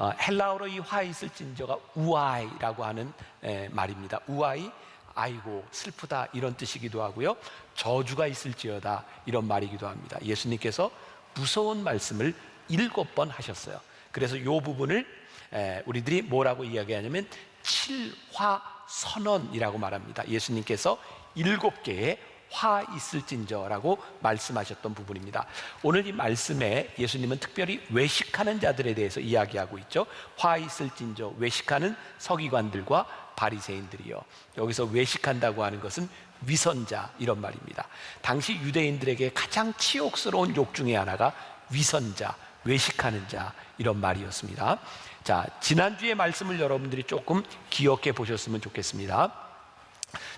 헬라어로 이 화 있을진저가 우아이라고 하는 말입니다. 우아이, 아이고 슬프다 이런 뜻이기도 하고요, 저주가 있을지어다 이런 말이기도 합니다. 예수님께서 무서운 말씀을 7번 하셨어요. 그래서 이 부분을 우리들이 뭐라고 이야기하냐면 칠화선언이라고 말합니다. 예수님께서 7개의 화 있을진저라고 말씀하셨던 부분입니다. 오늘 이 말씀에 예수님은 특별히 외식하는 자들에 대해서 이야기하고 있죠. 화 있을진저, 외식하는 서기관들과 바리새인들이요. 여기서 외식한다고 하는 것은 위선자 이런 말입니다. 당시 유대인들에게 가장 치욕스러운 욕 중에 하나가 위선자, 외식하는 자 이런 말이었습니다. 자, 지난주의 말씀을 여러분들이 조금 기억해 보셨으면 좋겠습니다.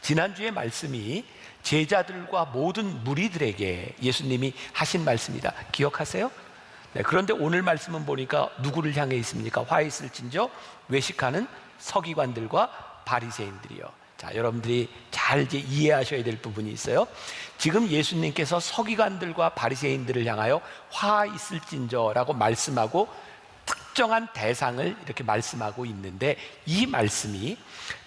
지난주의 말씀이 제자들과 모든 무리들에게 예수님이 하신 말씀이다. 기억하세요? 네, 그런데 오늘 말씀은 보니까 누구를 향해 있습니까? 화 있을진저 외식하는 서기관들과 바리새인들이요. 자, 여러분들이 잘 이제 이해하셔야 될 부분이 있어요. 지금 예수님께서 서기관들과 바리새인들을 향하여 화 있을진저라고 말씀하고 특정한 대상을 이렇게 말씀하고 있는데, 이 말씀이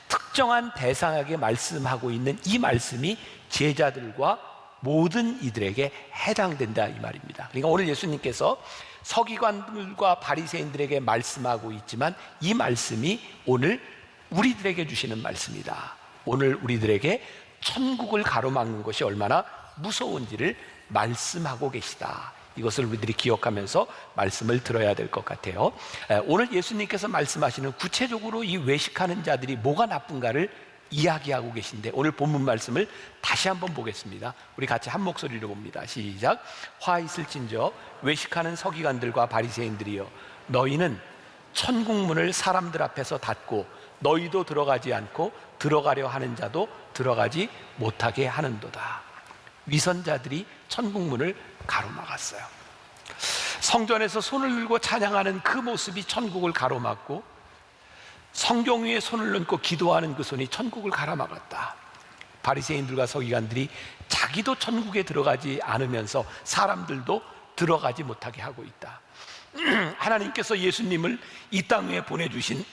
특정한 대상에게 말씀하고 있는 이 말씀이 제자들과 모든 이들에게 해당된다 이 말입니다. 그러니까 오늘 예수님께서 서기관들과 바리새인들에게 말씀하고 있지만 이 말씀이 오늘 우리들에게 주시는 말씀이다. 오늘 우리들에게 천국을 가로막는 것이 얼마나 무서운지를 말씀하고 계시다. 이것을 우리들이 기억하면서 말씀을 들어야 될 것 같아요. 오늘 예수님께서 말씀하시는 구체적으로 이 외식하는 자들이 뭐가 나쁜가를 이야기하고 계신데, 오늘 본문 말씀을 다시 한번 보겠습니다. 우리 같이 한 목소리로 봅니다. 시작. 화 있을진저 외식하는 서기관들과 바리새인들이여, 너희는 천국문을 사람들 앞에서 닫고 너희도 들어가지 않고 들어가려 하는 자도 들어가지 못하게 하는도다. 위선자들이 천국문을 가로막았어요. 성전에서 손을 들고 찬양하는 그 모습이 천국을 가로막고, 성경 위에 손을 얹고 기도하는 그 손이 천국을 가로막았다. 바리새인들과 서기관들이 자기도 천국에 들어가지 않으면서 사람들도 들어가지 못하게 하고 있다. 하나님께서 예수님을 이 땅 위에 보내주신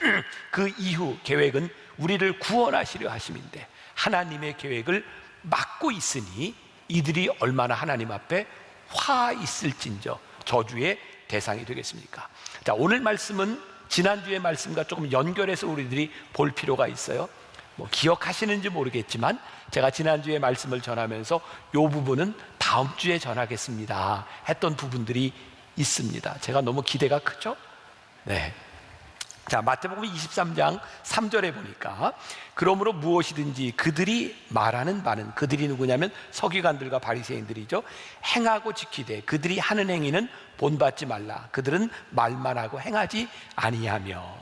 그 이후 계획은 우리를 구원하시려 하심인데, 하나님의 계획을 막고 있으니 이들이 얼마나 하나님 앞에 화 있을진저 저주의 대상이 되겠습니까? 자, 오늘 말씀은 지난주의 말씀과 조금 연결해서 우리들이 볼 필요가 있어요. 기억하시는지 모르겠지만 제가 지난주에 말씀을 전하면서 이 부분은 다음 주에 전하겠습니다 했던 부분들이 있습니다. 제가 너무 기대가 크죠? 네. 자, 마태복음 23장 3절에 보니까 그러므로 무엇이든지 그들이 말하는 바는, 그들이 누구냐면 서기관들과 바리새인들이죠, 행하고 지키되 그들이 하는 행위는 본받지 말라. 그들은 말만 하고 행하지 아니하며.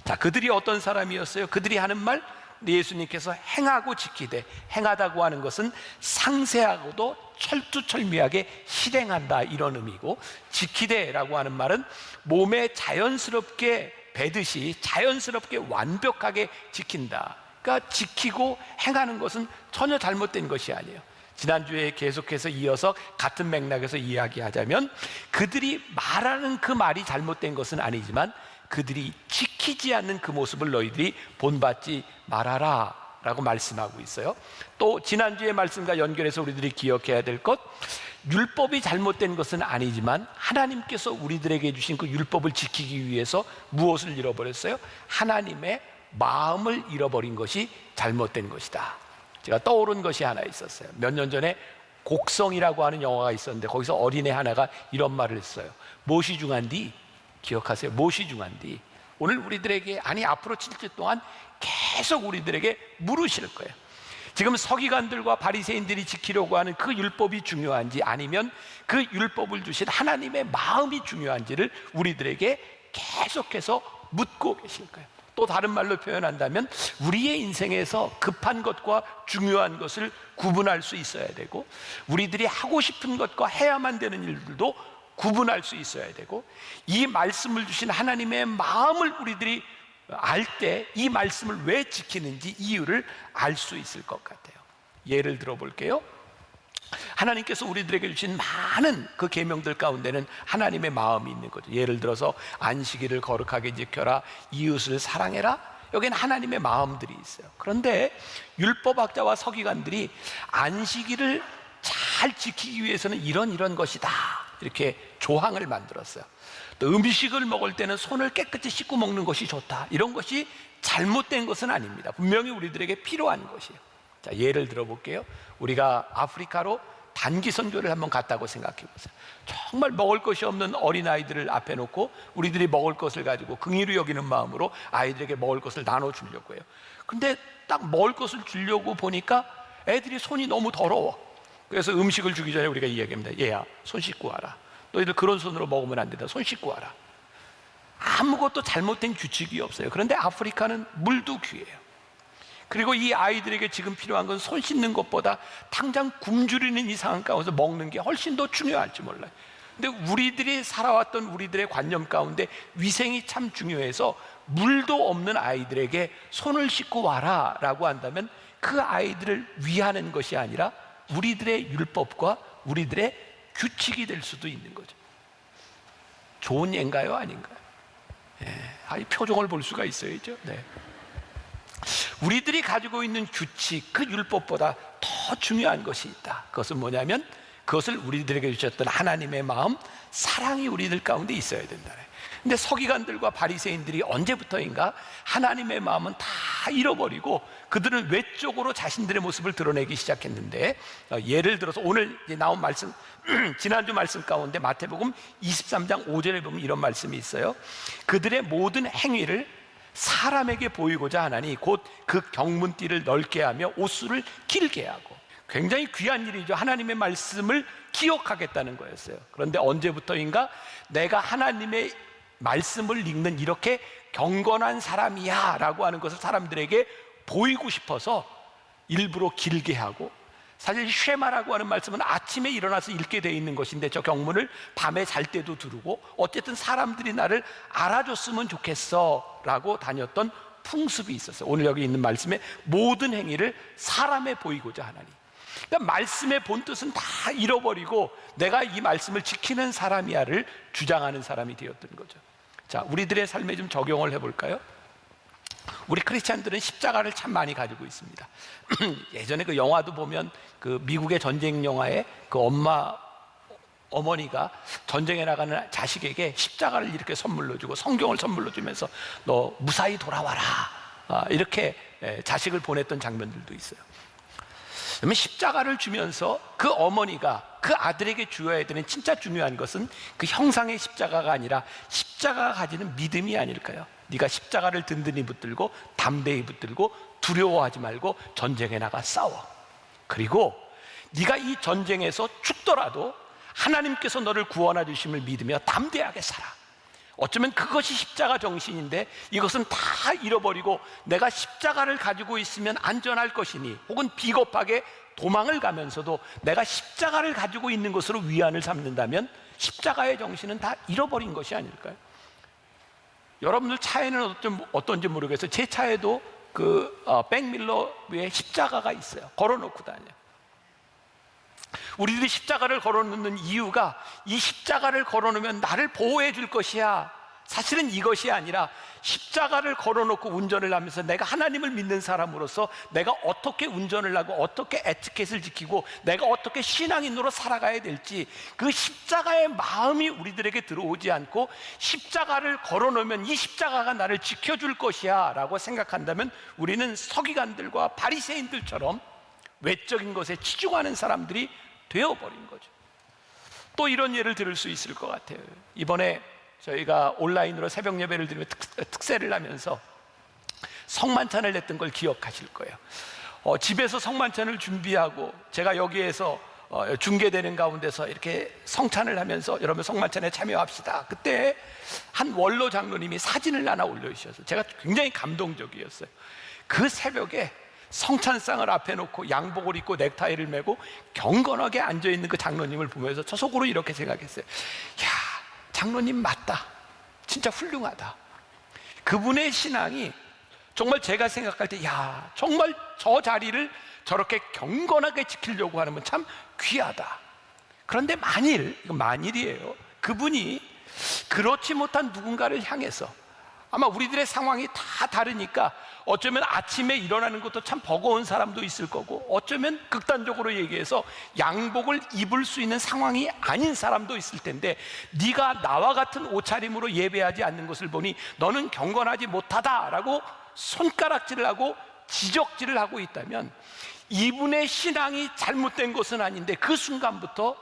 자, 그들이 어떤 사람이었어요? 그들이 하는 말, 예수님께서 행하고 지키되, 행하다고 하는 것은 상세하고도 철두철미하게 실행한다 이런 의미고, 지키되라고 하는 말은 몸에 자연스럽게 배듯이 자연스럽게 완벽하게 지킨다. 그러니까 지키고 행하는 것은 전혀 잘못된 것이 아니에요. 지난주에 계속해서 이어서 같은 맥락에서 이야기하자면, 그들이 말하는 그 말이 잘못된 것은 아니지만 그들이 지키지 않는 그 모습을 너희들이 본받지 말아라 라고 말씀하고 있어요. 또 지난주의 말씀과 연결해서 우리들이 기억해야 될 것, 율법이 잘못된 것은 아니지만 하나님께서 우리들에게 주신 그 율법을 지키기 위해서 무엇을 잃어버렸어요? 하나님의 마음을 잃어버린 것이 잘못된 것이다. 제가 떠오른 것이 하나 있었어요. 몇 년 전에 곡성이라고 하는 영화가 있었는데 거기서 어린애 하나가 이런 말을 했어요. 무엇이 중한디? 기억하세요? 무엇이 중한디? 오늘 우리들에게, 아니 앞으로 7주 동안 계속 우리들에게 물으실 거예요. 지금 서기관들과 바리새인들이 지키려고 하는 그 율법이 중요한지, 아니면 그 율법을 주신 하나님의 마음이 중요한지를 우리들에게 계속해서 묻고 계실 거예요. 또 다른 말로 표현한다면 우리의 인생에서 급한 것과 중요한 것을 구분할 수 있어야 되고, 우리들이 하고 싶은 것과 해야만 되는 일들도 구분할 수 있어야 되고, 이 말씀을 주신 하나님의 마음을 우리들이 알 때 이 말씀을 왜 지키는지 이유를 알 수 있을 것 같아요. 예를 들어 볼게요. 하나님께서 우리들에게 주신 많은 그 계명들 가운데는 하나님의 마음이 있는 거죠. 예를 들어서 안식일을 거룩하게 지켜라, 이웃을 사랑해라, 여기는 하나님의 마음들이 있어요. 그런데 율법학자와 서기관들이 안식일을 잘 지키기 위해서는 이런 것이다, 이렇게 조항을 만들었어요. 또 음식을 먹을 때는 손을 깨끗이 씻고 먹는 것이 좋다, 이런 것이 잘못된 것은 아닙니다. 분명히 우리들에게 필요한 것이에요. 자, 예를 들어 볼게요. 우리가 아프리카로 단기 선교를 한번 갔다고 생각해 보세요. 정말 먹을 것이 없는 어린아이들을 앞에 놓고 우리들이 먹을 것을 가지고 긍휼히 여기는 마음으로 아이들에게 먹을 것을 나눠주려고 해요. 근데 딱 먹을 것을 주려고 보니까 애들이 손이 너무 더러워. 그래서 음식을 주기 전에 우리가 이야기합니다. 얘야, 손 씻고 와라. 너희들 그런 손으로 먹으면 안 된다. 손 씻고 와라. 아무것도 잘못된 규칙이 없어요. 그런데 아프리카는 물도 귀해요. 그리고 이 아이들에게 지금 필요한 건 손 씻는 것보다 당장 굶주리는 이 상황 가운데서 먹는 게 훨씬 더 중요할지 몰라요. 근데 우리들이 살아왔던 우리들의 관념 가운데 위생이 참 중요해서 물도 없는 아이들에게 손을 씻고 와라 라고 한다면 그 아이들을 위하는 것이 아니라 우리들의 율법과 우리들의 규칙이 될 수도 있는 거죠. 좋은 예인가요, 아닌가요? 이 표정을 볼 수가 있어야죠. 네. 우리들이 가지고 있는 규칙, 그 율법보다 더 중요한 것이 있다. 그것은 뭐냐면 그것을 우리들에게 주셨던 하나님의 마음, 사랑이 우리들 가운데 있어야 된다. 근데 서기관들과 바리새인들이 언제부터인가 하나님의 마음은 다 잃어버리고 그들은 외적으로 자신들의 모습을 드러내기 시작했는데, 예를 들어서 오늘 나온 말씀, 지난주 말씀 가운데 마태복음 23장 5절에 보면 이런 말씀이 있어요. 그들의 모든 행위를 사람에게 보이고자 하나니 곧 그 경문띠를 넓게 하며 옷수를 길게 하고. 굉장히 귀한 일이죠. 하나님의 말씀을 기억하겠다는 거였어요. 그런데 언제부터인가 내가 하나님의 말씀을 읽는 이렇게 경건한 사람이야 라고 하는 것을 사람들에게 보이고 싶어서 일부러 길게 하고, 사실 쉐마라고 하는 말씀은 아침에 일어나서 읽게 돼 있는 것인데 저 경문을 밤에 잘 때도 두르고 어쨌든 사람들이 나를 알아줬으면 좋겠어 라고 다녔던 풍습이 있었어요. 오늘 여기 있는 말씀에 모든 행위를 사람에 보이고자 하나니, 그러니까 말씀의 본뜻은 다 잃어버리고 내가 이 말씀을 지키는 사람이야를 주장하는 사람이 되었던 거죠. 자, 우리들의 삶에 좀 적용을 해볼까요? 우리 크리스찬들은 십자가를 참 많이 가지고 있습니다. 예전에 그 영화도 보면 그 미국의 전쟁 영화에 그 어머니가 전쟁에 나가는 자식에게 십자가를 이렇게 선물로 주고 성경을 선물로 주면서 너 무사히 돌아와라, 이렇게 자식을 보냈던 장면들도 있어요. 그러면 십자가를 주면서 그 어머니가 그 아들에게 주어야 되는 진짜 중요한 것은 그 형상의 십자가가 아니라 십자가가 가지는 믿음이 아닐까요? 네가 십자가를 든든히 붙들고 담대히 붙들고 두려워하지 말고 전쟁에 나가 싸워. 그리고 네가 이 전쟁에서 죽더라도 하나님께서 너를 구원해 주심을 믿으며 담대하게 살아. 어쩌면 그것이 십자가 정신인데 이것은 다 잃어버리고 내가 십자가를 가지고 있으면 안전할 것이니, 혹은 비겁하게 도망을 가면서도 내가 십자가를 가지고 있는 것으로 위안을 삼는다면 십자가의 정신은 다 잃어버린 것이 아닐까요? 여러분들 차에는 어떤지 모르겠어요. 제 차에도 그 백밀러 위에 십자가가 있어요. 걸어놓고 다녀요. 우리들이 십자가를 걸어놓는 이유가 이 십자가를 걸어놓으면 나를 보호해 줄 것이야. 사실은 이것이 아니라 십자가를 걸어놓고 운전을 하면서 내가 하나님을 믿는 사람으로서 내가 어떻게 운전을 하고 어떻게 에티켓을 지키고 내가 어떻게 신앙인으로 살아가야 될지, 그 십자가의 마음이 우리들에게 들어오지 않고 십자가를 걸어놓으면 이 십자가가 나를 지켜줄 것이야 라고 생각한다면 우리는 서기관들과 바리새인들처럼 외적인 것에 치중하는 사람들이 되어버린 거죠. 또 이런 예를 들을 수 있을 것 같아요. 이번에 저희가 온라인으로 새벽 예배를 드리며 특세를 하면서 성만찬을 냈던 걸 기억하실 거예요. 집에서 성만찬을 준비하고 제가 여기에서 중계되는 가운데서 이렇게 성찬을 하면서 여러분 성만찬에 참여합시다. 그때 한 원로 장로님이 사진을 하나 올려주셔서 제가 굉장히 감동적이었어요. 그 새벽에 성찬상을 앞에 놓고 양복을 입고 넥타이를 메고 경건하게 앉아있는 그 장로님을 보면서 저 속으로 이렇게 생각했어요. 야, 장로님 맞다. 진짜 훌륭하다. 그분의 신앙이 정말 제가 생각할 때, 야, 정말 저 자리를 저렇게 경건하게 지키려고 하는 건 참 귀하다. 그런데 만일, 이건 만일이에요, 그분이 그렇지 못한 누군가를 향해서, 아마 우리들의 상황이 다 다르니까 어쩌면 아침에 일어나는 것도 참 버거운 사람도 있을 거고, 어쩌면 극단적으로 얘기해서 양복을 입을 수 있는 상황이 아닌 사람도 있을 텐데, 네가 나와 같은 옷차림으로 예배하지 않는 것을 보니 너는 경건하지 못하다라고 손가락질을 하고 지적질을 하고 있다면, 이분의 신앙이 잘못된 것은 아닌데 그 순간부터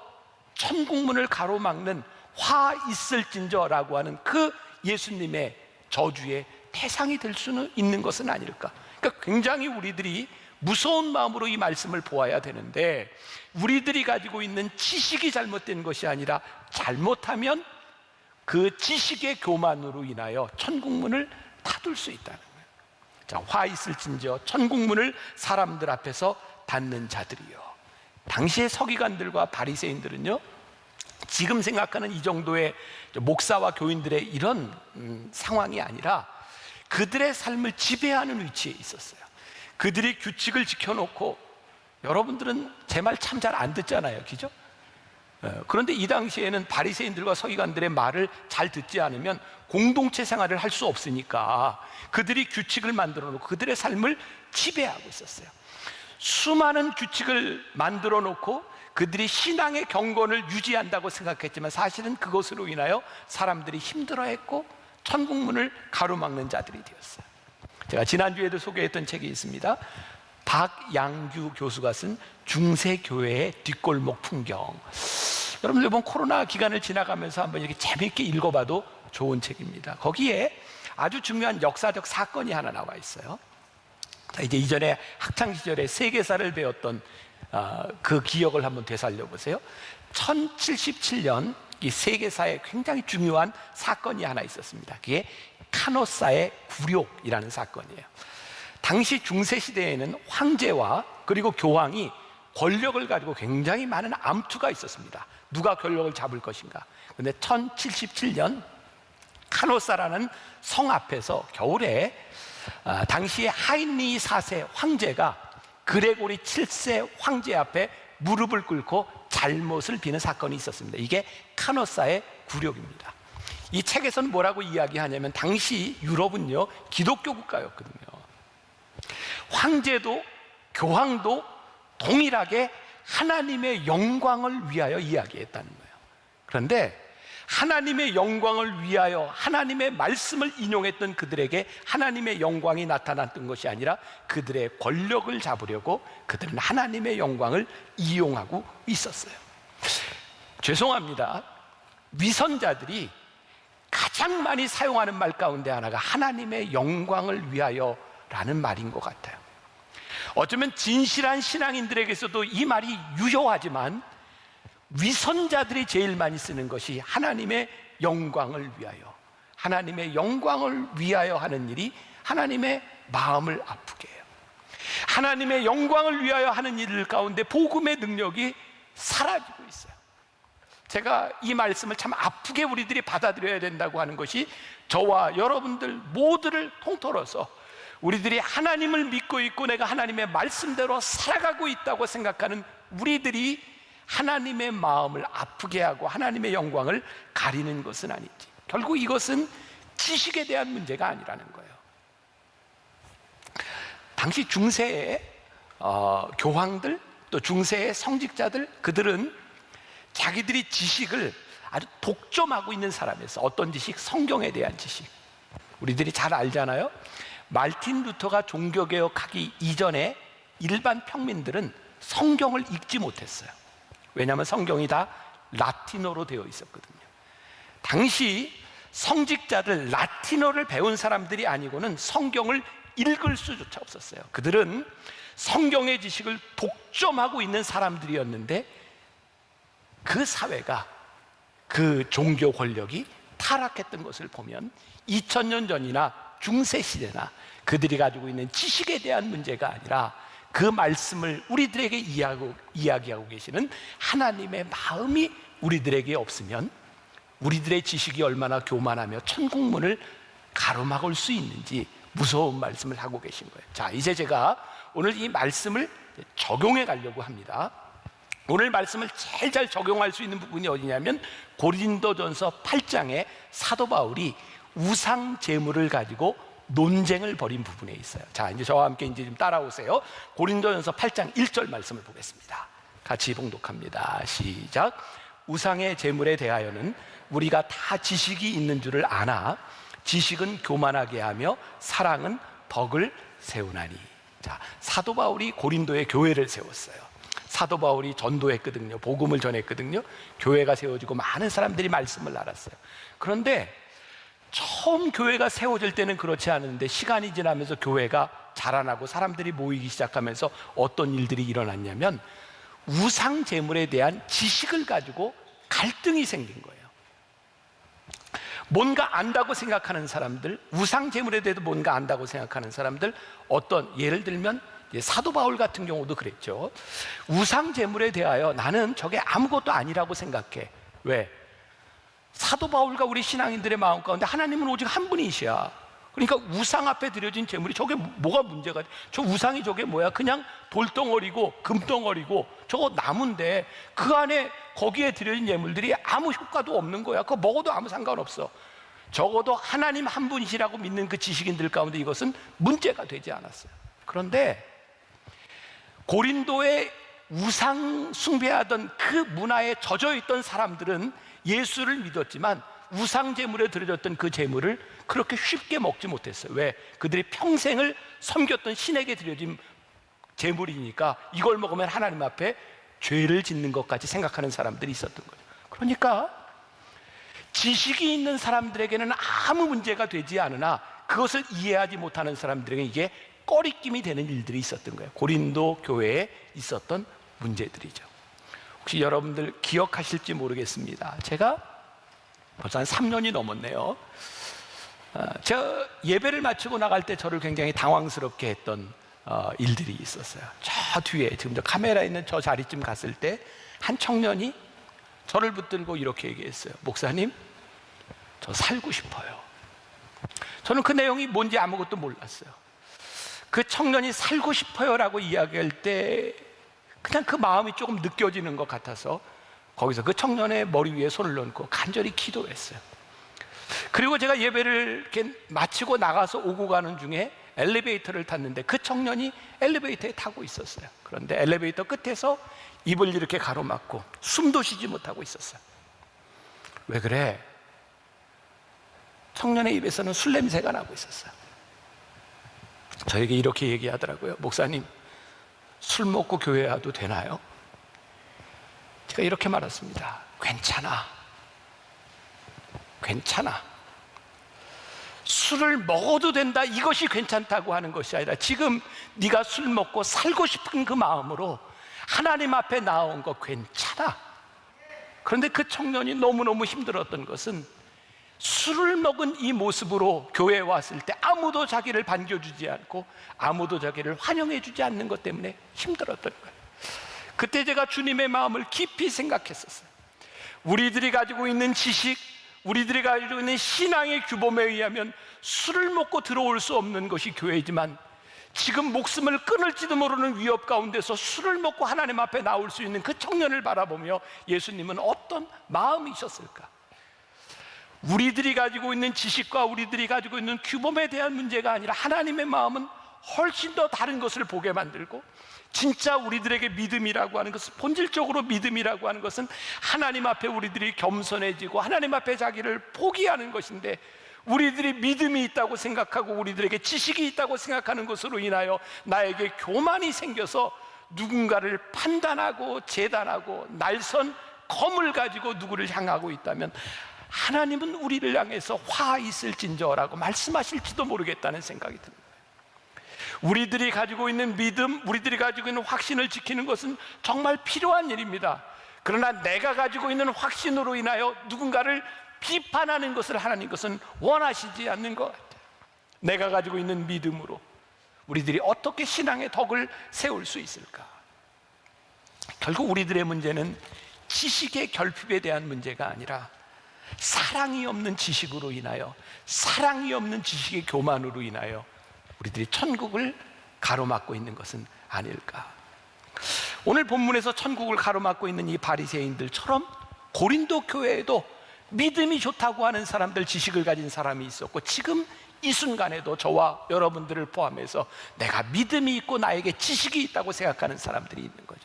천국문을 가로막는 화 있을진저라고 하는 그 예수님의 저주의 대상이 될 수는 있는 것은 아닐까. 그러니까 굉장히 우리들이 무서운 마음으로 이 말씀을 보아야 되는데, 우리들이 가지고 있는 지식이 잘못된 것이 아니라 잘못하면 그 지식의 교만으로 인하여 천국문을 닫을 수 있다는 거예요. 자, 화 있을진저 천국문을 사람들 앞에서 닫는 자들이요. 당시의 서기관들과 바리새인들은요, 지금 생각하는 이 정도의 목사와 교인들의 이런 상황이 아니라 그들의 삶을 지배하는 위치에 있었어요. 그들이 규칙을 지켜놓고, 여러분들은 제 말 참 잘 안 듣잖아요, 그죠? 그런데 이 당시에는 바리새인들과 서기관들의 말을 잘 듣지 않으면 공동체 생활을 할 수 없으니까 그들이 규칙을 만들어 놓고 그들의 삶을 지배하고 있었어요. 수많은 규칙을 만들어 놓고 그들이 신앙의 경건을 유지한다고 생각했지만, 사실은 그것으로 인하여 사람들이 힘들어했고 천국문을 가로막는 자들이 되었어요. 제가 지난주에도 소개했던 책이 있습니다. 박양규 교수가 쓴 중세교회의 뒷골목 풍경. 여러분들 이번 코로나 기간을 지나가면서 한번 이렇게 재미있게 읽어봐도 좋은 책입니다. 거기에 아주 중요한 역사적 사건이 하나 나와 있어요. 자, 이제 이전에 학창시절에 세계사를 배웠던 그 기억을 한번 되살려 보세요. 1077년 이 세계사에 굉장히 중요한 사건이 하나 있었습니다. 그게 카노사의 굴욕이라는 사건이에요. 당시 중세시대에는 황제와 그리고 교황이 권력을 가지고 굉장히 많은 암투가 있었습니다. 누가 권력을 잡을 것인가. 그런데 1077년 카노사라는 성 앞에서 겨울에 당시에 하인리 4세 황제가 그레고리 7세 황제 앞에 무릎을 꿇고 잘못을 비는 사건이 있었습니다. 이게 카노사의 굴욕입니다. 이 책에서는 뭐라고 이야기하냐면, 당시 유럽은요 기독교 국가였거든요. 황제도 교황도 동일하게 하나님의 영광을 위하여 이야기했다는 거예요. 그런데 하나님의 영광을 위하여 하나님의 말씀을 인용했던 그들에게 하나님의 영광이 나타났던 것이 아니라 그들의 권력을 잡으려고 그들은 하나님의 영광을 이용하고 있었어요. 죄송합니다. 위선자들이 가장 많이 사용하는 말 가운데 하나가 하나님의 영광을 위하여 라는 말인 것 같아요. 어쩌면 진실한 신앙인들에게서도 이 말이 유효하지만 위선자들이 제일 많이 쓰는 것이 하나님의 영광을 위하여, 하나님의 영광을 위하여 하는 일이 하나님의 마음을 아프게 해요. 하나님의 영광을 위하여 하는 일 가운데 복음의 능력이 사라지고 있어요. 제가 이 말씀을 참 아프게 우리들이 받아들여야 된다고 하는 것이, 저와 여러분들 모두를 통틀어서 우리들이 하나님을 믿고 있고 내가 하나님의 말씀대로 살아가고 있다고 생각하는 우리들이 하나님의 마음을 아프게 하고 하나님의 영광을 가리는 것은 아니지. 결국 이것은 지식에 대한 문제가 아니라는 거예요. 당시 중세의 교황들, 또 중세의 성직자들, 그들은 자기들이 지식을 아주 독점하고 있는 사람이었어요. 어떤 지식? 성경에 대한 지식. 우리들이 잘 알잖아요. 말틴 루터가 종교개혁하기 이전에 일반 평민들은 성경을 읽지 못했어요. 왜냐하면 성경이 다 라틴어로 되어 있었거든요. 당시 성직자들, 라틴어를 배운 사람들이 아니고는 성경을 읽을 수조차 없었어요. 그들은 성경의 지식을 독점하고 있는 사람들이었는데, 그 사회가, 그 종교 권력이 타락했던 것을 보면 2000년 전이나 중세시대나 그들이 가지고 있는 지식에 대한 문제가 아니라 그 말씀을 우리들에게 이야기하고 계시는 하나님의 마음이 우리들에게 없으면 우리들의 지식이 얼마나 교만하며 천국문을 가로막을 수 있는지 무서운 말씀을 하고 계신 거예요. 자, 이제 제가 오늘 이 말씀을 적용해 가려고 합니다. 오늘 말씀을 제일 잘 적용할 수 있는 부분이 어디냐면 고린도전서 8장에 사도 바울이 우상 제물을 가지고 논쟁을 벌인 부분에 있어요. 자, 이제 저와 함께 이제 좀 따라오세요. 고린도전서 8장 1절 말씀을 보겠습니다. 같이 봉독합니다. 시작. 우상의 제물에 대하여는 우리가 다 지식이 있는 줄을 아나 지식은 교만하게 하며 사랑은 덕을 세우나니. 자, 사도 바울이 고린도의 교회를 세웠어요. 사도 바울이 전도했거든요. 복음을 전했거든요. 교회가 세워지고 많은 사람들이 말씀을 알았어요. 그런데 처음 교회가 세워질 때는 그렇지 않은데 시간이 지나면서 교회가 자라나고 사람들이 모이기 시작하면서 어떤 일들이 일어났냐면 우상 제물에 대한 지식을 가지고 갈등이 생긴 거예요. 뭔가 안다고 생각하는 사람들, 우상 제물에 대해서 뭔가 안다고 생각하는 사람들, 어떤 예를 들면 사도 바울 같은 경우도 그랬죠. 우상 제물에 대하여 나는 저게 아무것도 아니라고 생각해. 왜? 사도 바울과 우리 신앙인들의 마음 가운데 하나님은 오직 한 분이시야. 그러니까 우상 앞에 드려진 제물이 저게 뭐가 문제가 돼? 저 우상이 저게 뭐야? 그냥 돌덩어리고 금덩어리고 저거 나무인데 그 안에 거기에 드려진 예물들이 아무 효과도 없는 거야. 그거 먹어도 아무 상관없어. 적어도 하나님 한 분이시라고 믿는 그 지식인들 가운데 이것은 문제가 되지 않았어요. 그런데 고린도에 우상 숭배하던 그 문화에 젖어 있던 사람들은 예수를 믿었지만 우상 제물에 드려졌던 그 제물을 그렇게 쉽게 먹지 못했어요. 왜? 그들이 평생을 섬겼던 신에게 드려진 제물이니까 이걸 먹으면 하나님 앞에 죄를 짓는 것까지 생각하는 사람들이 있었던 거죠. 그러니까 지식이 있는 사람들에게는 아무 문제가 되지 않으나 그것을 이해하지 못하는 사람들에게 이게 꺼리낌이 되는 일들이 있었던 거예요. 고린도 교회에 있었던 문제들이죠. 혹시 여러분들 기억하실지 모르겠습니다. 제가 벌써 한 3년이 넘었네요. 제가 예배를 마치고 나갈 때 저를 굉장히 당황스럽게 했던 일들이 있었어요. 저 뒤에 지금 저 카메라 있는 저 자리쯤 갔을 때 한 청년이 저를 붙들고 이렇게 얘기했어요. 목사님, 저 살고 싶어요. 저는 그 내용이 뭔지 아무것도 몰랐어요. 그 청년이 살고 싶어요라고 이야기할 때 그냥 그 마음이 조금 느껴지는 것 같아서 거기서 그 청년의 머리 위에 손을 얹고 간절히 기도했어요. 그리고 제가 예배를 이렇게 마치고 나가서 오고 가는 중에 엘리베이터를 탔는데 그 청년이 엘리베이터에 타고 있었어요. 그런데 엘리베이터 끝에서 입을 이렇게 가로막고 숨도 쉬지 못하고 있었어요. 왜 그래? 청년의 입에서는 술 냄새가 나고 있었어요. 저에게 이렇게 얘기하더라고요. 목사님, 술 먹고 교회 와도 되나요? 제가 이렇게 말했습니다. 괜찮아. 괜찮아. 술을 먹어도 된다, 이것이 괜찮다고 하는 것이 아니라 지금 네가 술 먹고 살고 싶은 그 마음으로 하나님 앞에 나온 거 괜찮아. 그런데 그 청년이 너무너무 힘들었던 것은 술을 먹은 이 모습으로 교회에 왔을 때 아무도 자기를 반겨주지 않고 아무도 자기를 환영해주지 않는 것 때문에 힘들었던 거예요. 그때 제가 주님의 마음을 깊이 생각했었어요. 우리들이 가지고 있는 지식, 우리들이 가지고 있는 신앙의 규범에 의하면 술을 먹고 들어올 수 없는 것이 교회지만 지금 목숨을 끊을지도 모르는 위협 가운데서 술을 먹고 하나님 앞에 나올 수 있는 그 청년을 바라보며 예수님은 어떤 마음이셨을까? 우리들이 가지고 있는 지식과 우리들이 가지고 있는 규범에 대한 문제가 아니라 하나님의 마음은 훨씬 더 다른 것을 보게 만들고 진짜 우리들에게 믿음이라고 하는 것은, 본질적으로 믿음이라고 하는 것은 하나님 앞에 우리들이 겸손해지고 하나님 앞에 자기를 포기하는 것인데 우리들이 믿음이 있다고 생각하고 우리들에게 지식이 있다고 생각하는 것으로 인하여 나에게 교만이 생겨서 누군가를 판단하고 재단하고 날선 검을 가지고 누구를 향하고 있다면 하나님은 우리를 향해서 화 있을진저라고 말씀하실지도 모르겠다는 생각이 듭니다. 우리들이 가지고 있는 믿음, 우리들이 가지고 있는 확신을 지키는 것은 정말 필요한 일입니다. 그러나 내가 가지고 있는 확신으로 인하여 누군가를 비판하는 것을 하나님 것은 원하시지 않는 것 같아요. 내가 가지고 있는 믿음으로 우리들이 어떻게 신앙의 덕을 세울 수 있을까? 결국 우리들의 문제는 지식의 결핍에 대한 문제가 아니라 사랑이 없는 지식으로 인하여, 사랑이 없는 지식의 교만으로 인하여 우리들이 천국을 가로막고 있는 것은 아닐까? 오늘 본문에서 천국을 가로막고 있는 이 바리새인들처럼 고린도 교회에도 믿음이 좋다고 하는 사람들, 지식을 가진 사람이 있었고, 지금 이 순간에도 저와 여러분들을 포함해서 내가 믿음이 있고 나에게 지식이 있다고 생각하는 사람들이 있는 거죠.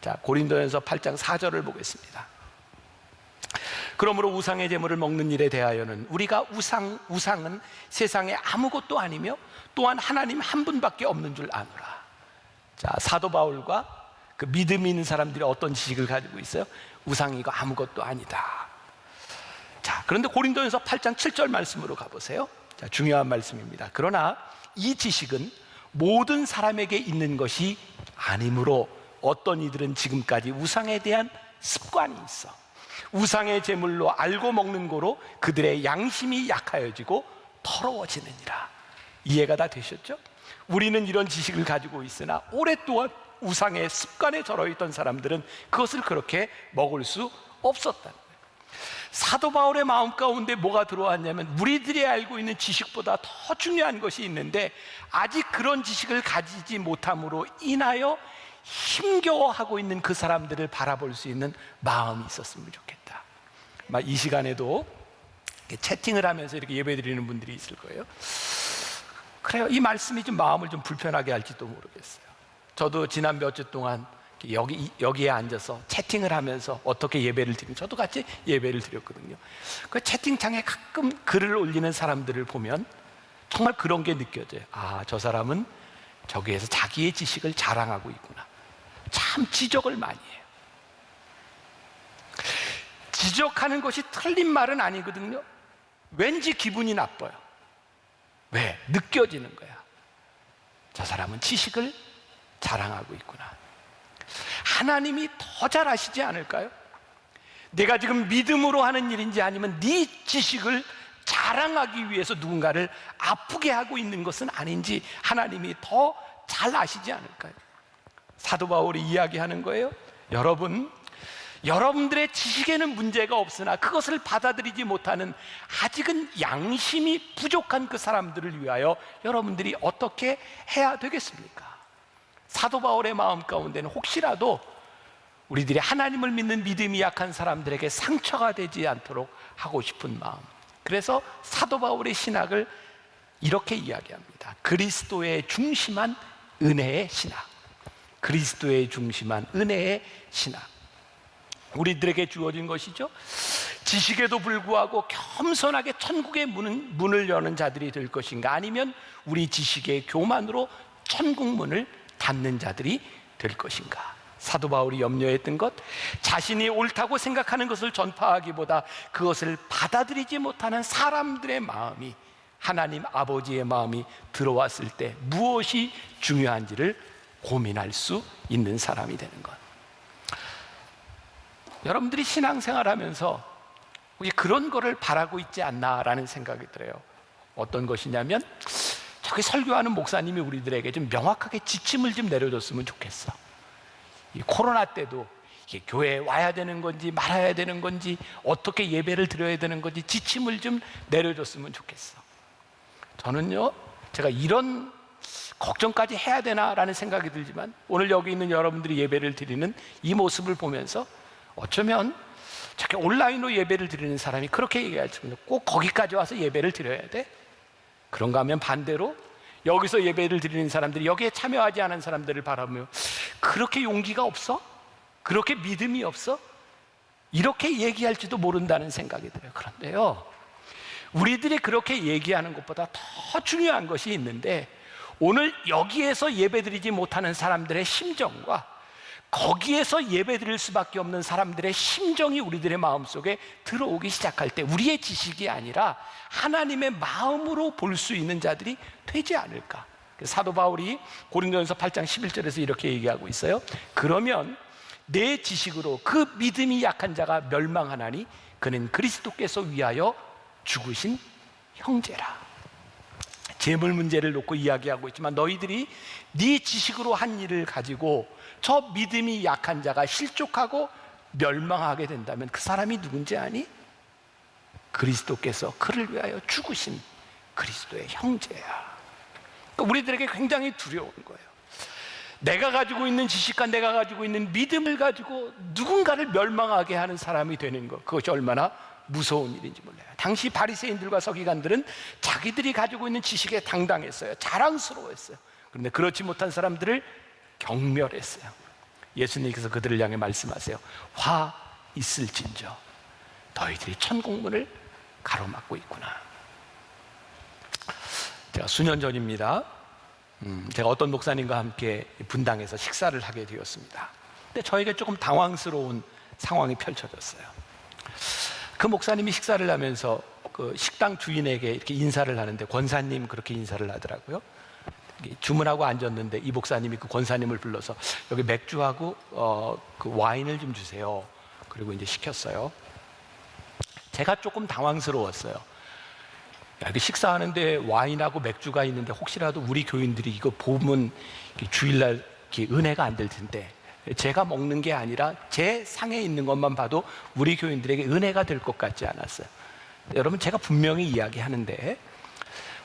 자, 고린도전서 8장 4절을 보겠습니다. 그러므로 우상의 제물을 먹는 일에 대하여는 우리가 우상은 세상에 아무것도 아니며 또한 하나님 한 분밖에 없는 줄 아노라. 자, 사도 바울과 그 믿음 있는 사람들이 어떤 지식을 가지고 있어요? 우상이고 아무것도 아니다. 자, 그런데 고린도전서 8장 7절 말씀으로 가보세요. 자, 중요한 말씀입니다. 그러나 이 지식은 모든 사람에게 있는 것이 아니므로 어떤 이들은 지금까지 우상에 대한 습관이 있어 우상의 제물로 알고 먹는 거로 그들의 양심이 약하여지고 더러워지느니라. 이해가 다 되셨죠? 우리는 이런 지식을 가지고 있으나 오랫동안 우상의 습관에 절어있던 사람들은 그것을 그렇게 먹을 수 없었다는 거예요. 사도 바울의 마음 가운데 뭐가 들어왔냐면, 우리들이 알고 있는 지식보다 더 중요한 것이 있는데 아직 그런 지식을 가지지 못함으로 인하여 힘겨워하고 있는 그 사람들을 바라볼 수 있는 마음이 있었으면 좋겠다. 이 시간에도 채팅을 하면서 이렇게 예배드리는 분들이 있을 거예요. 그래요, 이 말씀이 좀 마음을 좀 불편하게 할지도 모르겠어요. 저도 지난 몇 주 동안 여기에 앉아서 채팅을 하면서 어떻게 예배를 드리면, 저도 같이 예배를 드렸거든요. 그 채팅창에 가끔 글을 올리는 사람들을 보면 정말 그런 게 느껴져요. 아, 저 사람은 저기에서 자기의 지식을 자랑하고 있구나. 참 지적을 많이 해요. 지적하는 것이 틀린 말은 아니거든요. 왠지 기분이 나빠요. 왜? 느껴지는 거야. 저 사람은 지식을 자랑하고 있구나. 하나님이 더 잘 아시지 않을까요? 내가 지금 믿음으로 하는 일인지 아니면 네 지식을 자랑하기 위해서 누군가를 아프게 하고 있는 것은 아닌지 하나님이 더 잘 아시지 않을까요? 사도 바울이 이야기하는 거예요. 여러분들의 지식에는 문제가 없으나 그것을 받아들이지 못하는 아직은 양심이 부족한 그 사람들을 위하여 여러분들이 어떻게 해야 되겠습니까? 사도 바울의 마음 가운데는 혹시라도 우리들이 하나님을 믿는 믿음이 약한 사람들에게 상처가 되지 않도록 하고 싶은 마음. 그래서 사도 바울의 신학을 이렇게 이야기합니다. 그리스도의 중심한 은혜의 신학. 그리스도의 중심한 은혜의 신학. 우리들에게 주어진 것이죠. 지식에도 불구하고 겸손하게 천국의 문을 여는 자들이 될 것인가, 아니면 우리 지식의 교만으로 천국 문을 닫는 자들이 될 것인가. 사도 바울이 염려했던 것, 자신이 옳다고 생각하는 것을 전파하기보다 그것을 받아들이지 못하는 사람들의 마음이, 하나님 아버지의 마음이 들어왔을 때 무엇이 중요한지를 고민할 수 있는 사람이 되는 것. 여러분들이 신앙생활하면서 혹시 그런 거를 바라고 있지 않나라는 생각이 들어요. 어떤 것이냐면, 저기 설교하는 목사님이 우리들에게 좀 명확하게 지침을 좀 내려줬으면 좋겠어. 이 코로나 때도 이게 교회에 와야 되는 건지 말아야 되는 건지, 어떻게 예배를 드려야 되는 건지 지침을 좀 내려줬으면 좋겠어. 저는요, 제가 이런 걱정까지 해야 되나라는 생각이 들지만, 오늘 여기 있는 여러분들이 예배를 드리는 이 모습을 보면서 어쩌면 저렇게 온라인으로 예배를 드리는 사람이 그렇게 얘기할지, 꼭 거기까지 와서 예배를 드려야 돼? 그런가 하면 반대로 여기서 예배를 드리는 사람들이 여기에 참여하지 않은 사람들을 바라보며, 그렇게 용기가 없어? 그렇게 믿음이 없어? 이렇게 얘기할지도 모른다는 생각이 들어요. 그런데요, 우리들이 그렇게 얘기하는 것보다 더 중요한 것이 있는데, 오늘 여기에서 예배드리지 못하는 사람들의 심정과 거기에서 예배드릴 수밖에 없는 사람들의 심정이 우리들의 마음속에 들어오기 시작할 때, 우리의 지식이 아니라 하나님의 마음으로 볼 수 있는 자들이 되지 않을까. 사도 바울이 고린도전서 8장 11절에서 이렇게 얘기하고 있어요. 그러면 내 지식으로 그 믿음이 약한 자가 멸망하나니 그는 그리스도께서 위하여 죽으신 형제라. 재물 문제를 놓고 이야기하고 있지만, 너희들이 네 지식으로 한 일을 가지고 저 믿음이 약한 자가 실족하고 멸망하게 된다면 그 사람이 누군지 아니? 그리스도께서 그를 위하여 죽으신 그리스도의 형제야. 그러니까 우리들에게 굉장히 두려운 거예요. 내가 가지고 있는 지식과 내가 가지고 있는 믿음을 가지고 누군가를 멸망하게 하는 사람이 되는 것, 그것이 얼마나 무서운 일인지 몰라요. 당시 바리새인들과 서기관들은 자기들이 가지고 있는 지식에 당당했어요. 자랑스러워했어요. 그런데 그렇지 못한 사람들을 경멸했어요. 예수님께서 그들을 향해 말씀하세요. 화 있을진저 너희들이 천국문을 가로막고 있구나. 제가 수년 전입니다. 제가 어떤 목사님과 함께 분당에서 식사를 하게 되었습니다. 근데 저에게 조금 당황스러운 상황이 펼쳐졌어요. 그 목사님이 식사를 하면서 그 식당 주인에게 이렇게 인사를 하는데 권사님 그렇게 인사를 하더라고요. 주문하고 앉았는데 이 목사님이 그 권사님을 불러서 여기 맥주하고 그 와인을 좀 주세요. 그리고 이제 시켰어요. 제가 조금 당황스러웠어요. 야, 이렇게 식사하는데 와인하고 맥주가 있는데 혹시라도 우리 교인들이 이거 보면 주일날 이렇게 은혜가 안 될 텐데 제가 먹는 게 아니라 제 상에 있는 것만 봐도 우리 교인들에게 은혜가 될 것 같지 않았어요. 여러분, 제가 분명히 이야기하는데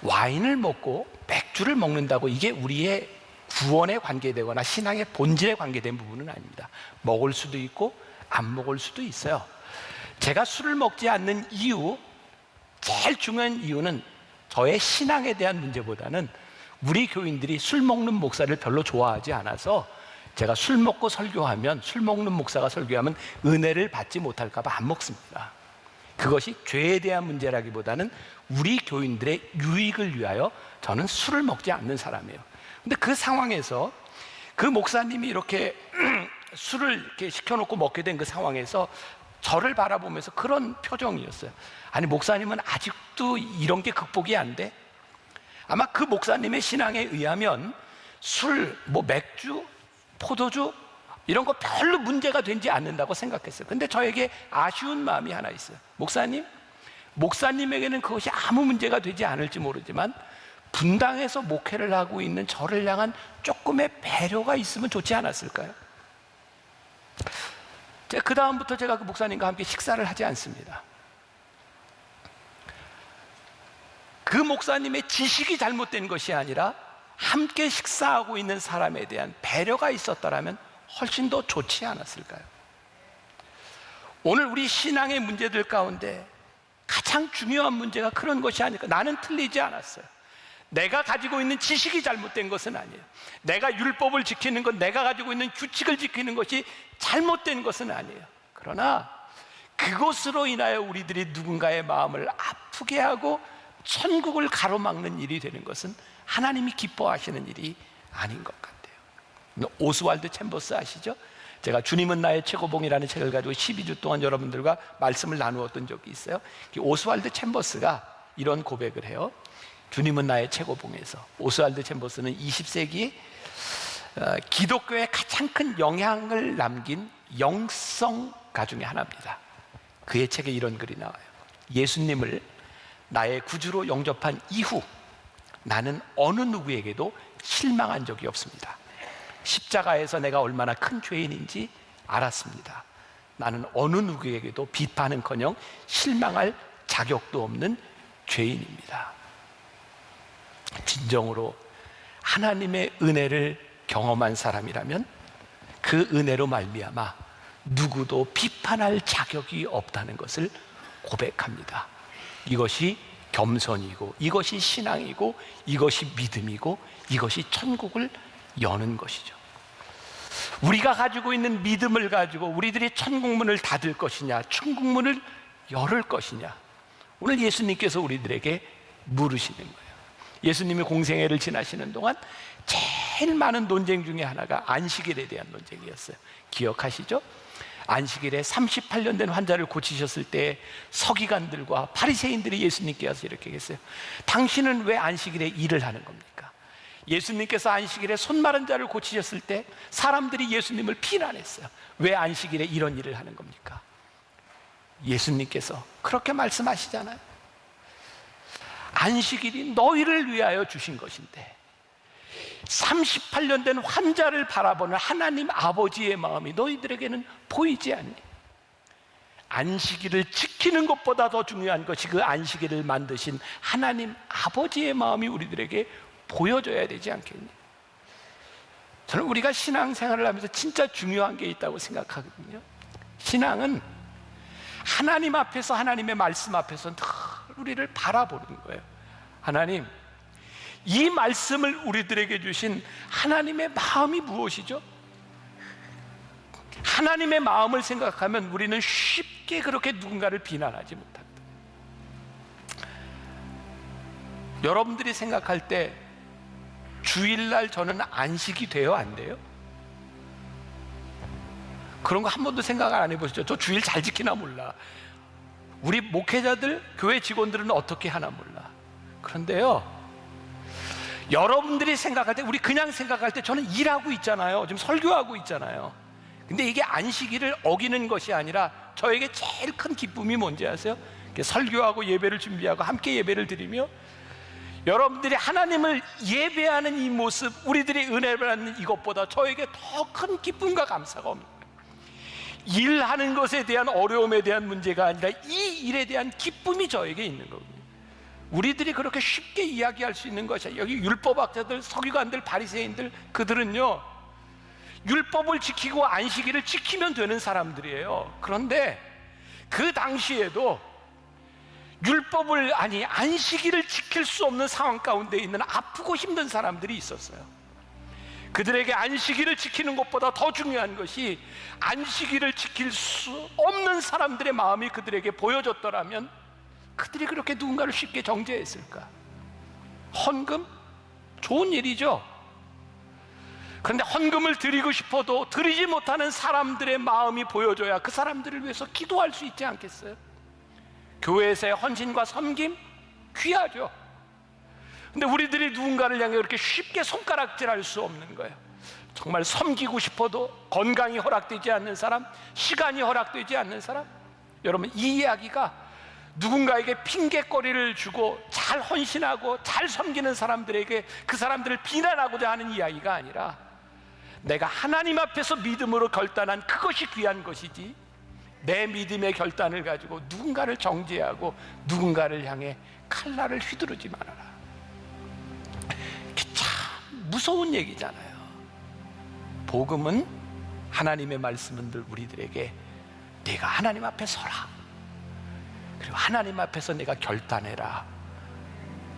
와인을 먹고 맥주를 먹는다고 이게 우리의 구원에 관계되거나 신앙의 본질에 관계된 부분은 아닙니다. 먹을 수도 있고 안 먹을 수도 있어요. 제가 술을 먹지 않는 이유, 제일 중요한 이유는 저의 신앙에 대한 문제보다는 우리 교인들이 술 먹는 목사를 별로 좋아하지 않아서 제가 술 먹고 설교하면, 술 먹는 목사가 설교하면 은혜를 받지 못할까 봐 안 먹습니다. 그것이 죄에 대한 문제라기보다는 우리 교인들의 유익을 위하여 저는 술을 먹지 않는 사람이에요. 근데 그 상황에서 그 목사님이 이렇게 술을 이렇게 시켜놓고 먹게 된 그 상황에서 저를 바라보면서 그런 표정이었어요. 아니, 목사님은 아직도 이런 게 극복이 안 돼? 아마 그 목사님의 신앙에 의하면 술, 뭐 맥주, 포도주 이런 거 별로 문제가 되지 않는다고 생각했어요. 근데 저에게 아쉬운 마음이 하나 있어요. 목사님에게는 그것이 아무 문제가 되지 않을지 모르지만 분당에서 목회를 하고 있는 저를 향한 조금의 배려가 있으면 좋지 않았을까요? 그 다음부터 제가 그 목사님과 함께 식사를 하지 않습니다. 그 목사님의 지식이 잘못된 것이 아니라 함께 식사하고 있는 사람에 대한 배려가 있었더라면 훨씬 더 좋지 않았을까요? 오늘 우리 신앙의 문제들 가운데 가장 중요한 문제가 그런 것이 아닐까. 나는 틀리지 않았어요. 내가 가지고 있는 지식이 잘못된 것은 아니에요. 내가 율법을 지키는 것, 내가 가지고 있는 규칙을 지키는 것이 잘못된 것은 아니에요. 그러나 그것으로 인하여 우리들이 누군가의 마음을 아프게 하고 천국을 가로막는 일이 되는 것은 하나님이 기뻐하시는 일이 아닌 것 같아요. 오스왈드 챔버스 아시죠? 제가 주님은 나의 최고봉이라는 책을 가지고 12주 동안 여러분들과 말씀을 나누었던 적이 있어요. 오스왈드 챔버스가 이런 고백을 해요. 주님은 나의 최고봉에서. 오스왈드 챔버스는 20세기 기독교에 가장 큰 영향을 남긴 영성가 중에 하나입니다. 그의 책에 이런 글이 나와요. 예수님을 나의 구주로 영접한 이후 나는 어느 누구에게도 실망한 적이 없습니다. 십자가에서 내가 얼마나 큰 죄인인지 알았습니다. 나는 어느 누구에게도 비판은커녕 실망할 자격도 없는 죄인입니다. 진정으로 하나님의 은혜를 경험한 사람이라면 그 은혜로 말미암아 누구도 비판할 자격이 없다는 것을 고백합니다. 이것이 겸손이고, 이것이 신앙이고, 이것이 믿음이고, 이것이 천국을 여는 것이죠. 우리가 가지고 있는 믿음을 가지고 우리들이 천국문을 닫을 것이냐, 천국문을 열을 것이냐, 오늘 예수님께서 우리들에게 물으시는 거예요. 예수님이 공생애를 지나시는 동안 제일 많은 논쟁 중에 하나가 안식일에 대한 논쟁이었어요. 기억하시죠? 안식일에 38년 된 환자를 고치셨을 때 서기관들과 바리새인들이 예수님께 와서 이렇게 했어요. 당신은 왜 안식일에 일을 하는 겁니까? 예수님께서 안식일에 손 마른 자를 고치셨을 때 사람들이 예수님을 비난했어요. 왜 안식일에 이런 일을 하는 겁니까? 예수님께서 그렇게 말씀하시잖아요. 안식일이 너희를 위하여 주신 것인데 38년 된 환자를 바라보는 하나님 아버지의 마음이 너희들에게는 보이지 않니? 안식일을 지키는 것보다 더 중요한 것이 그 안식일을 만드신 하나님 아버지의 마음이 우리들에게 보여져야 되지 않겠니? 저는 우리가 신앙생활을 하면서 진짜 중요한 게 있다고 생각하거든요. 신앙은 하나님 앞에서, 하나님의 말씀 앞에서 늘 우리를 바라보는 거예요. 하나님, 이 말씀을 우리들에게 주신 하나님의 마음이 무엇이죠? 하나님의 마음을 생각하면 우리는 쉽게 그렇게 누군가를 비난하지 못합니다. 여러분들이 생각할 때 주일날 저는 안식이 돼요, 안 돼요? 그런 거 한 번도 생각 안 해보시죠? 저 주일 잘 지키나 몰라. 우리 목회자들, 교회 직원들은 어떻게 하나 몰라. 그런데요, 여러분들이 생각할 때, 우리 그냥 생각할 때 저는 일하고 있잖아요. 지금 설교하고 있잖아요. 근데 이게 안식일을 어기는 것이 아니라 저에게 제일 큰 기쁨이 뭔지 아세요? 설교하고 예배를 준비하고 함께 예배를 드리며 여러분들이 하나님을 예배하는 이 모습, 우리들이 은혜를 받는 이것보다 저에게 더 큰 기쁨과 감사가 없는 거예요. 일하는 것에 대한 어려움에 대한 문제가 아니라 이 일에 대한 기쁨이 저에게 있는 거거든요. 우리들이 그렇게 쉽게 이야기할 수 있는 것이야. 여기 율법학자들, 서기관들, 바리새인들, 그들은요 율법을 지키고 안식일을 지키면 되는 사람들이에요. 그런데 그 당시에도 율법을, 아니 안식일을 지킬 수 없는 상황 가운데 있는 아프고 힘든 사람들이 있었어요. 그들에게 안식일을 지키는 것보다 더 중요한 것이 안식일을 지킬 수 없는 사람들의 마음이 그들에게 보여졌더라면 그들이 그렇게 누군가를 쉽게 정죄했을까? 헌금? 좋은 일이죠. 그런데 헌금을 드리고 싶어도 드리지 못하는 사람들의 마음이 보여줘야 그 사람들을 위해서 기도할 수 있지 않겠어요? 교회에서의 헌신과 섬김 귀하죠. 근데 우리들이 누군가를 향해 그렇게 쉽게 손가락질할 수 없는 거예요. 정말 섬기고 싶어도 건강이 허락되지 않는 사람, 시간이 허락되지 않는 사람. 여러분, 이 이야기가 누군가에게 핑계거리를 주고 잘 헌신하고 잘 섬기는 사람들에게 그 사람들을 비난하고자 하는 이야기가 아니라 내가 하나님 앞에서 믿음으로 결단한 그것이 귀한 것이지, 내 믿음의 결단을 가지고 누군가를 정죄하고 누군가를 향해 칼날을 휘두르지 말아라. 참 무서운 얘기잖아요. 복음은, 하나님의 말씀은 늘 우리들에게 내가 하나님 앞에 서라, 그리고 하나님 앞에서 내가 결단해라,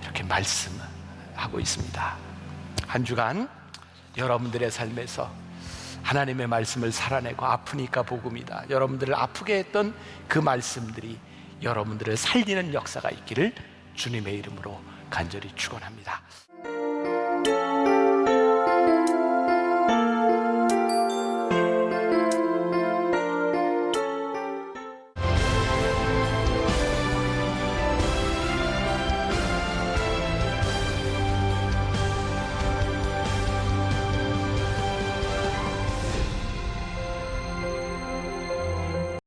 이렇게 말씀하고 있습니다. 한 주간 여러분들의 삶에서 하나님의 말씀을 살아내고, 아프니까 복음이다, 여러분들을 아프게 했던 그 말씀들이 여러분들을 살리는 역사가 있기를 주님의 이름으로 간절히 축원합니다.